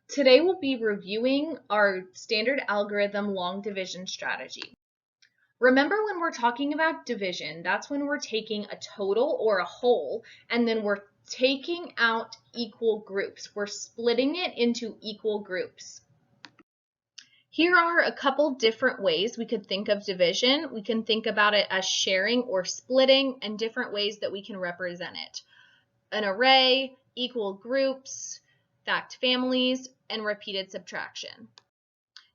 Today we'll be reviewing our standard algorithm long division strategy. Remember, when we're talking about division, that's when we're taking a total or a whole, and then we're taking out equal groups. We're splitting it into equal groups. Here are a couple different ways we could think of division. We can think about it as sharing or splitting, and different ways that we can represent it. An array, equal groups, fact families, and repeated subtraction.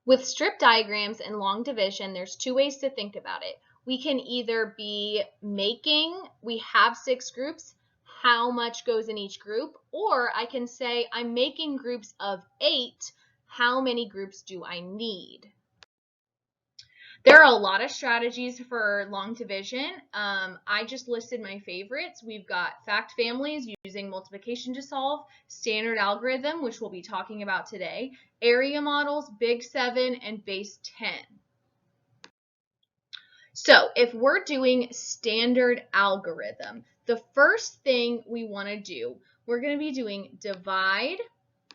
With strip diagrams and long division, there's two ways to think about it. We can either be we have 6 groups, how much goes in each group, or I can say I'm making groups of 8, how many groups do I need? There are a lot of strategies for long division. I just listed my favorites. We've got fact families using multiplication to solve, standard algorithm, which we'll be talking about today, area models, Big 7, and base 10. So if we're doing standard algorithm, the first thing we want to do, we're going to be doing divide,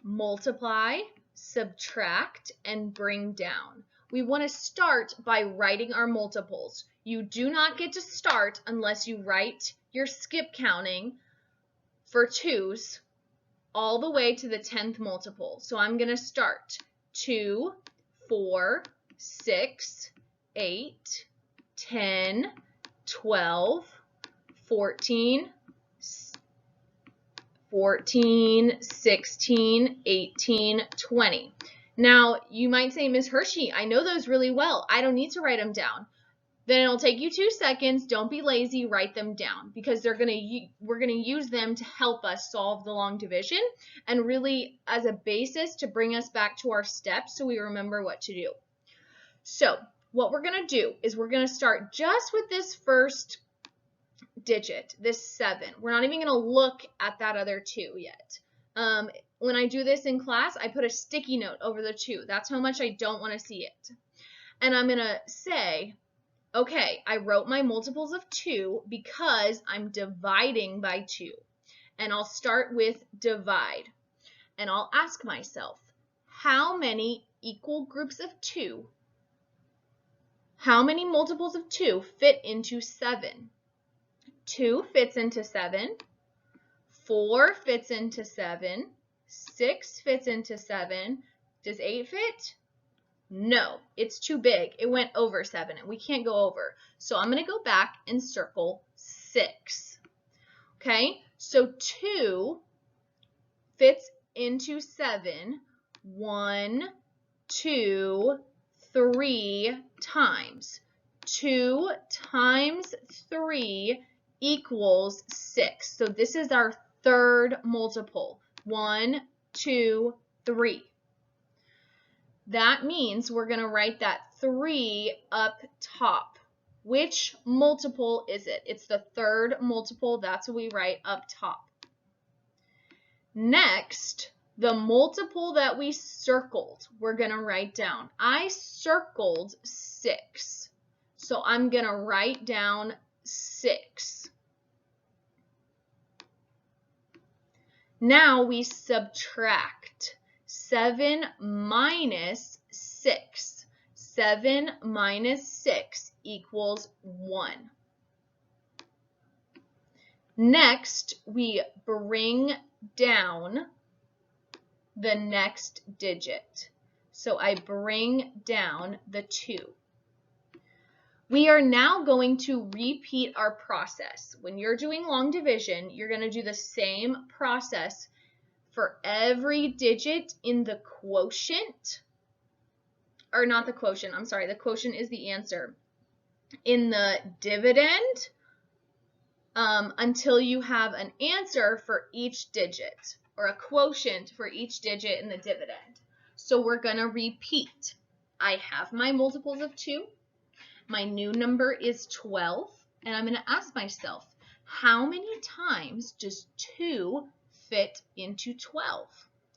multiply, subtract, and bring down. We want to start by writing our multiples. You do not get to start unless you write your skip counting for 2's all the way to the 10th multiple. So I'm going to start 2, 4, 6, 8, 10, 12, 14, 16, 18, 20. Now, you might say, Ms. Hershey, I know those really well. I don't need to write them down. Then it'll take you 2 seconds. Don't be lazy. Write them down, because we're going to use them to help us solve the long division and really as a basis to bring us back to our steps so we remember what to do. So what we're going to do is we're going to start just with this first digit, this 7. We're not even going to look at that other 2 yet. When I do this in class, I put a sticky note over the 2. That's how much I don't want to see it. And I'm going to say, okay, I wrote my multiples of 2 because I'm dividing by 2. And I'll start with divide. And I'll ask myself, how many equal groups of 2, how many multiples of 2 fit into 7? 2 fits into 7. 4 fits into 7. 6 fits into 7. Does 8 fit? No, it's too big. It went over 7 and we can't go over. So I'm going to go back and circle 6. Okay, so 2 fits into 7 1, 2, 3 times. 2 times 3 equals 6. So this is our third multiple. 1, 2, 3. That means we're going to write that 3 up top. Which multiple is it? It's the third multiple. That's what we write up top. Next, the multiple that we circled, we're going to write down. I circled 6. So I'm going to write down 6. Now we subtract. 7 minus 6. 7 minus 6 equals 1. Next, we bring down the next digit. So I bring down the 2. We are now going to repeat our process. When you're doing long division, you're going to do the same process for every digit in the quotient, or not the quotient, I'm sorry, the quotient is the answer, in the dividend until you have an answer for each digit, or a quotient for each digit in the dividend. So we're going to repeat. I have my multiples of 2. My new number is 12, and I'm going to ask myself, how many times does 2 fit into 12?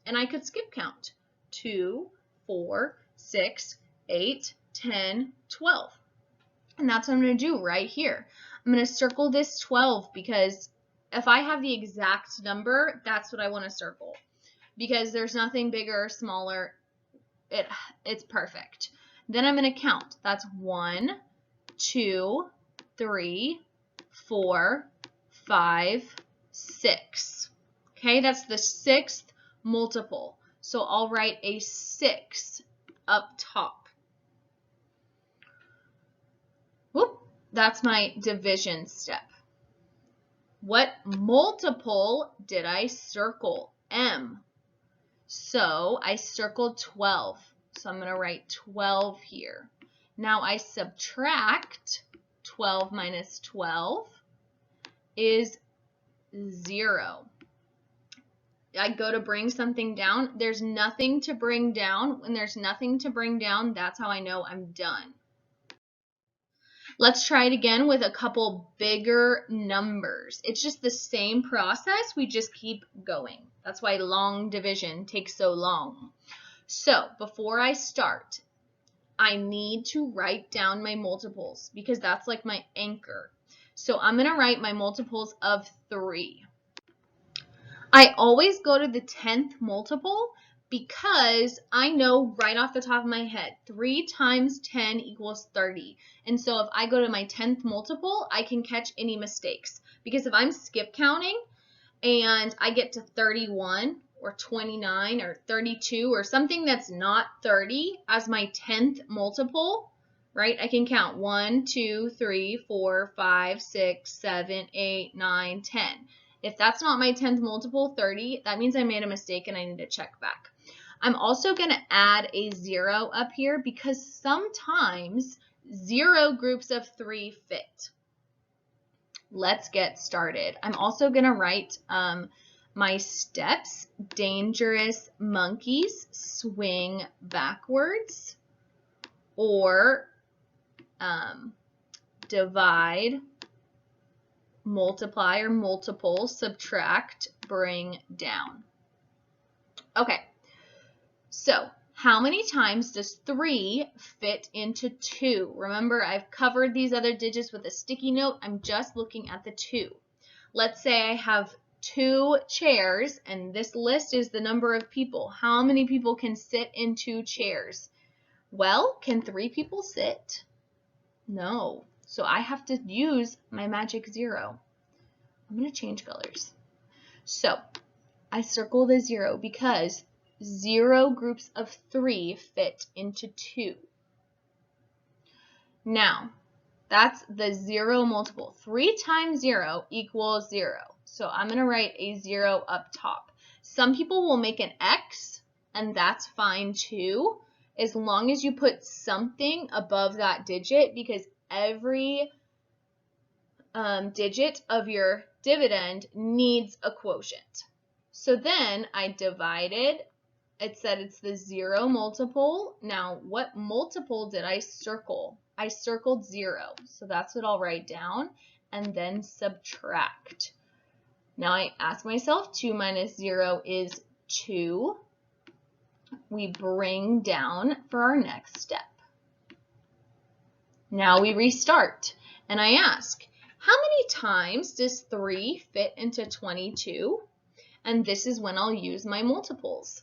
And I could skip count. 2, 4, 6, 8, 10, 12. And that's what I'm going to do right here. I'm going to circle this 12 because if I have the exact number, that's what I want to circle. because there's nothing bigger or smaller. It's perfect. Then I'm going to count. That's 1, 2, 3, 4, 5, 6. Okay, that's the 6th multiple. So I'll write a 6 up top. Whoop, that's my division step. What multiple did I circle? M. So I circled 12. So I'm going to write 12 here. Now I subtract 12 minus 12 is 0. I go to bring something down. There's nothing to bring down. When there's nothing to bring down, that's how I know I'm done. Let's try it again with a couple bigger numbers. It's just the same process. We just keep going. That's why long division takes so long. So before I start, I need to write down my multiples because that's like my anchor. So I'm going to write my multiples of 3. I always go to the 10th multiple because I know right off the top of my head, 3 times 10 equals 30. And so if I go to my 10th multiple, I can catch any mistakes. Because if I'm skip counting and I get to 31 or 29 or 32 or something that's not 30 as my 10th multiple, right? I can count 1, 2, 3, 4, 5, 6, 7, 8, 9, 10. If that's not my 10th multiple, 30, that means I made a mistake and I need to check back. I'm also going to add a 0 up here because sometimes 0 groups of 3 fit. Let's get started. I'm also going to write my steps. Dangerous monkeys swing backwards, or divide, multiply or multiple, subtract, bring down. Okay, so how many times does 3 fit into 2? Remember, I've covered these other digits with a sticky note. I'm just looking at the 2. Let's say I have 2 chairs, and this list is the number of people. How many people can sit in 2 chairs? Well, can 3 people sit? No. So I have to use my magic 0. I'm going to change colors. So I circle the 0 because 0 groups of 3 fit into 2. Now, that's the 0 multiple. 3 times 0 equals 0. So I'm going to write a 0 up top. Some people will make an X, and that's fine too, as long as you put something above that digit, because every digit of your dividend needs a quotient. So then I divided. It said it's the 0 multiple. Now, what multiple did I circle? I circled 0. So that's what I'll write down, and then subtract. Now I ask myself, 2 minus 0 is 2. We bring down for our next step. Now we restart, and I ask, how many times does 3 fit into 22? And this is when I'll use my multiples.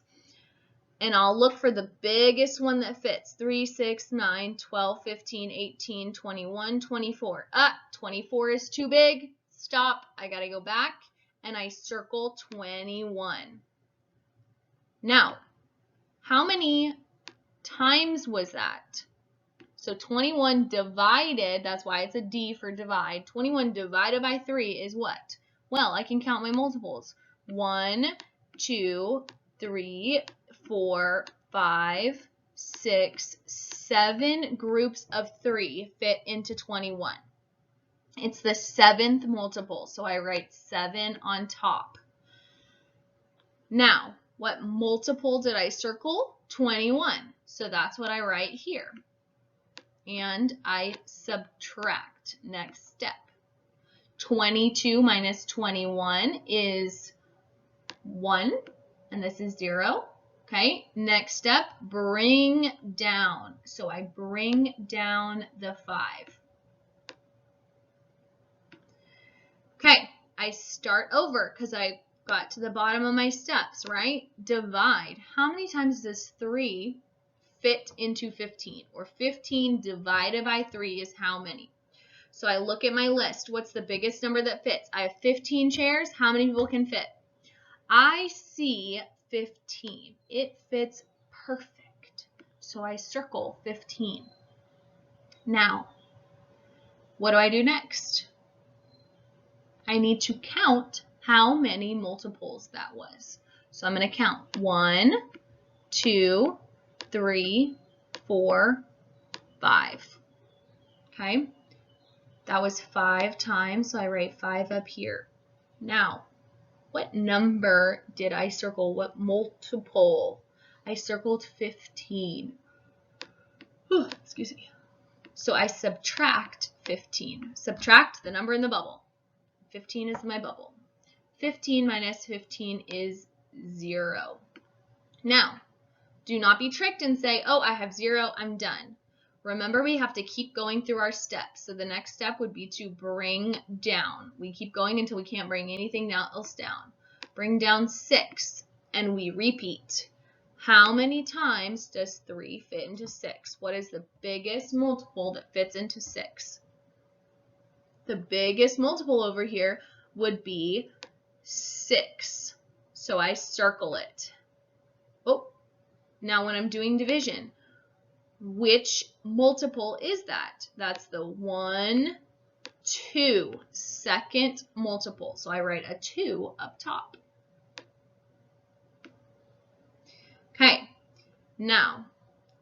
And I'll look for the biggest one that fits. 3, 6, 9, 12, 15, 18, 21, 24. 24 is too big. Stop. I got to go back. And I circle 21. Now, how many times was that? So 21 divided, that's why it's a D for divide. 21 divided by 3 is what? Well, I can count my multiples. 1, 2, 3, 4, 5, 6, 7 groups of 3 fit into 21. It's the 7th multiple, so I write 7 on top. Now, what multiple did I circle? 21. So that's what I write here. And I subtract. Next step. 22 minus 21 is 1, and this is 0. Okay, next step, bring down. So I bring down the 5. Okay, I start over because I Got to the bottom of my steps, right? Divide. How many times does 3 fit into 15? Or 15 divided by 3 is how many? So I look at my list. What's the biggest number that fits? I have 15 chairs. How many people can fit? I see 15. It fits perfect. So I circle 15. Now, what do I do next? I need to count how many multiples that was. So I'm going to count 1, 2, 3, 4, 5. Okay? That was 5 times, so I write 5 up here. Now, what number did I circle? What multiple? I circled 15. Whew, excuse me. So I subtract 15. Subtract the number in the bubble. 15 is my bubble. 15 minus 15 is 0. Now, do not be tricked and say, oh, I have 0, I'm done. Remember, we have to keep going through our steps. So the next step would be to bring down. We keep going until we can't bring anything else down. Bring down 6, and we repeat. How many times does 3 fit into 6? What is the biggest multiple that fits into 6? The biggest multiple over here would be 6. So I circle it. Oh, now when I'm doing division, which multiple is that? That's the 1, 2, second multiple. So I write a 2 up top. Okay, now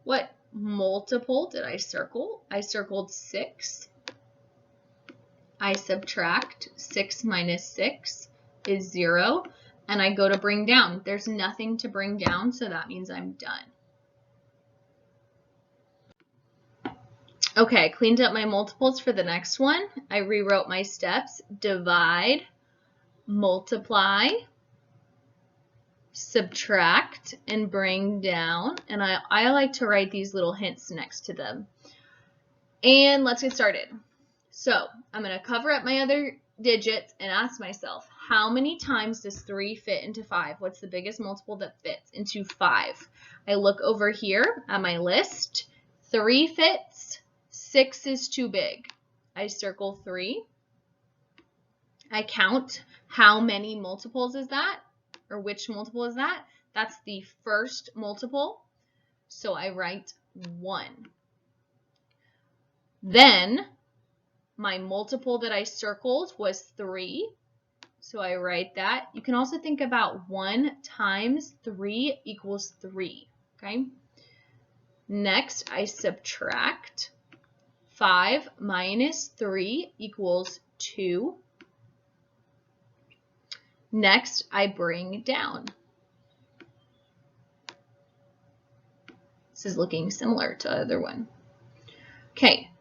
what multiple did I circle? I circled 6. I subtract 6 minus 6 is 0, and I go to bring down. There's nothing to bring down, so that means I'm done. Okay, I cleaned up my multiples for the next one. I rewrote my steps. Divide, multiply, subtract, and bring down. And I like to write these little hints next to them. And let's get started. So I'm going to cover up my other digits and ask myself, how many times does 3 fit into 5? What's the biggest multiple that fits into 5? I look over here at my list. 3 fits. 6 is too big. I circle 3. I count how many multiples is that, or which multiple is that. That's the first multiple, so I write 1. Then my multiple that I circled was 3, so I write that. You can also think about 1 times 3 equals 3, okay? Next, I subtract. 5 minus 3 equals 2. Next, I bring down. This is looking similar to the other one. Okay,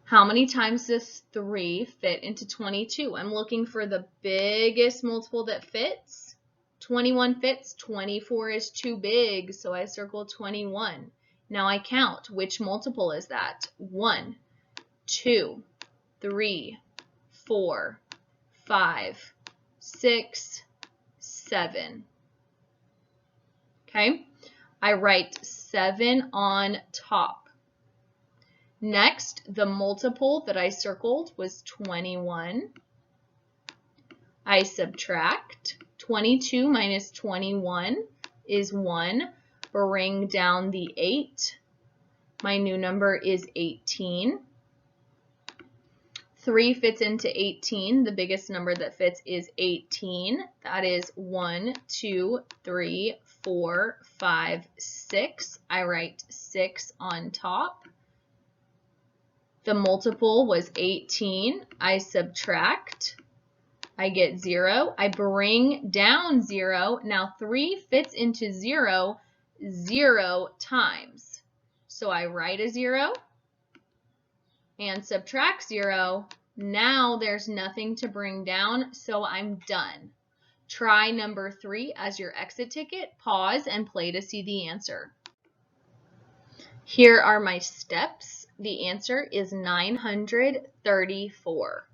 how many times does 3 fit into 22? I'm looking for the biggest multiple that fits. 21 fits, 24 is too big, so I circle 21. Now I count. Which multiple is that? 1, 2, 3, 4, 5, 6, 7. Okay, I write 7 on top. Next, the multiple that I circled was 21. I subtract. 22 minus 21 is 1. Bring down the 8. My new number is 18. 3 fits into 18. The biggest number that fits is 18. That is 1, 2, 3, 4, 5, 6. I write 6 on top. The multiple was 18. I subtract. I get 0. I bring down 0. Now 3 fits into 0 0 times. So I write a 0. And subtract 0. Now there's nothing to bring down, so I'm done. Try number 3 as your exit ticket. Pause and play to see the answer. Here are my steps. The answer is 934.